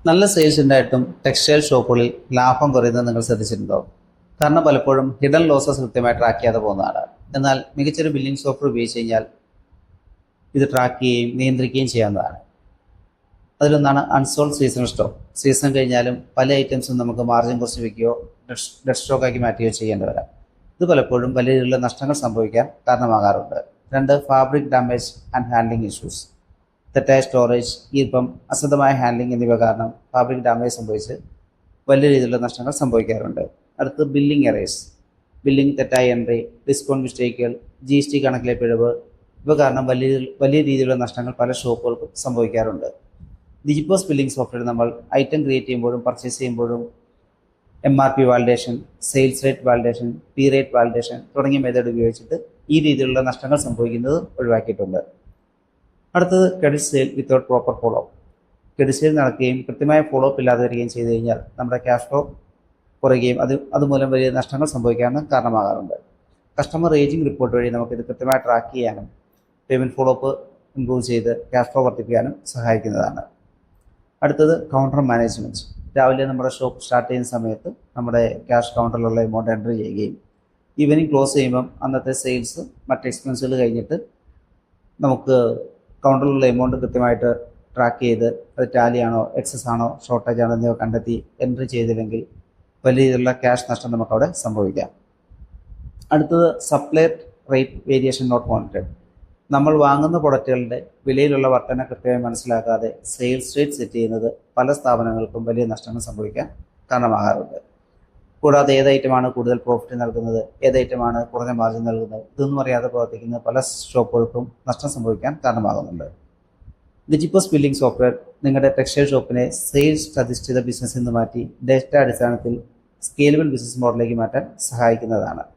നല്ല സെയിൽസ് ഉണ്ടായിട്ടും ടെക്സ്റ്റൈൽ ഷോപ്പുകളിൽ ലാഭം കുറയുന്നത് നിങ്ങൾ ശ്രദ്ധിച്ചിട്ടുണ്ടോ? കാരണം പലപ്പോഴും ഹിഡൻ ലോസസ് കൃത്യമായി ട്രാക്ക് ചെയ്യാതെ പോകുന്നതാണ്. എന്നാൽ മികച്ചൊരു ബില്ലിംഗ് സോഫ്റ്റ്വെയർ ഉപയോഗിച്ച് കഴിഞ്ഞാൽ ഇത് ട്രാക്ക് ചെയ്യുകയും നിയന്ത്രിക്കുകയും ചെയ്യാവുന്നതാണ്. അതിലൊന്നാണ് അൺസോൾഡ് സീസണൽ സ്റ്റോക്ക്. സീസൺ കഴിഞ്ഞാലും പല ഐറ്റംസും നമുക്ക് മാർജിൻ കുറച്ച് വയ്ക്കുകയോ ഡെഡ് സ്റ്റോക്കാക്കി മാറ്റുകയോ ചെയ്യേണ്ടി വരാം. ഇത് പലപ്പോഴും വലിയ രീതിയിലുള്ള നഷ്ടങ്ങൾ സംഭവിക്കാൻ കാരണമാകാറുണ്ട്. രണ്ട്, fabric damage and handling issues. തെറ്റായ സ്റ്റോറേജ്, ഈർപ്പം, അശ്രദ്ധമായ ഹാൻഡ്ലിംഗ് എന്നിവ കാരണം ഫാബ്രിക് ഡാമേജ് സംഭവിച്ച് വലിയ രീതിയിലുള്ള നഷ്ടങ്ങൾ സംഭവിക്കാറുണ്ട്. അടുത്ത് ബില്ലിംഗ് എറേഴ്സ്. ബില്ലിംഗ് തെറ്റായ എൻട്രി, ഡിസ്കൗണ്ട് മിസ്റ്റേക്കുകൾ, GST കണക്കിലെ പിഴവ് ഇവ കാരണം വലിയ രീതിയിലുള്ള നഷ്ടങ്ങൾ പല ഷോപ്പുകൾക്കും സംഭവിക്കാറുണ്ട്. ഡിജിപ്പോസ് ബില്ലിംഗ് സോഫ്റ്റ്വെയർ നമ്മൾ ഐറ്റം ക്രിയേറ്റ് ചെയ്യുമ്പോഴും പർച്ചേസ് ചെയ്യുമ്പോഴും MRP validation, sales rate validation, P rate validation തുടങ്ങിയ മെത്തേഡ് ഉപയോഗിച്ചിട്ട് ഈ രീതിയിലുള്ള നഷ്ടങ്ങൾ സംഭവിക്കുന്നത് ഒഴിവാക്കിയിട്ടുണ്ട്. അടുത്തത് credit sale without proper follow up. Credit sale നടക്കുകയും കൃത്യമായ ഫോളോ അപ്പ് ഇല്ലാതെ വരികയും ചെയ്തു കഴിഞ്ഞാൽ നമ്മുടെ ക്യാഷ് ഫ്ലോ കുറയുകയും അതുമൂലം വലിയ നഷ്ടങ്ങൾ സംഭവിക്കാനും കാരണമാകാറുണ്ട്. കസ്റ്റമർ ഏജിംഗ് റിപ്പോർട്ട് വഴി നമുക്കിത് കൃത്യമായി ട്രാക്ക് ചെയ്യാനും പേയ്മെൻറ്റ് ഫോളോ അപ്പ് ഇംപ്രൂവ് ചെയ്ത് ക്യാഷ് ഫ്ലോ വർദ്ധിപ്പിക്കാനും സഹായിക്കുന്നതാണ്. അടുത്തത് കൗണ്ടർ മാനേജ്മെൻറ്റ്. രാവിലെ നമ്മുടെ ഷോപ്പ് സ്റ്റാർട്ട് ചെയ്യുന്ന സമയത്ത് നമ്മുടെ ക്യാഷ് കൗണ്ടറിലുള്ള എമൗണ്ട് എൻ്റർ ചെയ്യുകയും ഈവനിങ് ക്ലോസ് ചെയ്യുമ്പം അന്നത്തെ സെയിൽസ് മറ്റ് എക്സ്പെൻസുകൾ കഴിഞ്ഞിട്ട് നമുക്ക് കൗണ്ടറിലുള്ള എമൗണ്ട് കൃത്യമായിട്ട് ട്രാക്ക് ചെയ്ത് അത് ടാലിയാണോ എക്സസ് ആണോ ഷോർട്ടേജ് ആണോ എന്നിവ കണ്ടെത്തി എൻട്രി ചെയ്തില്ലെങ്കിൽ വലിയ രീതിയിലുള്ള ക്യാഷ് നഷ്ടം നമുക്കവിടെ സംഭവിക്കാം. അടുത്തത് സപ്ലയർ റേറ്റ് വേരിയേഷൻ നോട്ട് മോണിറ്റർഡ്. നമ്മൾ വാങ്ങുന്ന പ്രൊഡക്റ്റുകളുടെ വിലയിലുള്ള വർധന കൃത്യമായി മനസ്സിലാക്കാതെ സെയിൽസ് റേറ്റ് സെറ്റ് ചെയ്യുന്നത് പല സ്ഥാപനങ്ങൾക്കും വലിയ നഷ്ടങ്ങൾ സംഭവിക്കാൻ കാരണമാകാറുണ്ട്. കൂടാതെ ഏത് ഐറ്റമാണ് കൂടുതൽ പ്രോഫിറ്റ് നൽകുന്നത്, ഏത് ഐറ്റമാണ് കുറഞ്ഞ മാർജിൻ നൽകുന്നത്, ഇതൊന്നും അറിയാതെ പ്രവർത്തിക്കുന്ന പല ഷോപ്പുകൾക്കും നഷ്ടം സംഭവിക്കാൻ കാരണമാകുന്നുണ്ട്. ഡിജിപ്പോസ് ബില്ലിംഗ് സോഫ്റ്റ്വെയർ നിങ്ങളുടെ ടെക്സ്റ്റൈൽ ഷോപ്പിനെ സെയിൽസ് അധിഷ്ഠിത ബിസിനസ്സിൽ നിന്ന് മാറ്റി ഡേറ്റ അടിസ്ഥാനത്തിൽ സ്കെയിലബിൾ ബിസിനസ് മോഡലിലേക്ക് മാറ്റാൻ സഹായിക്കുന്നതാണ്.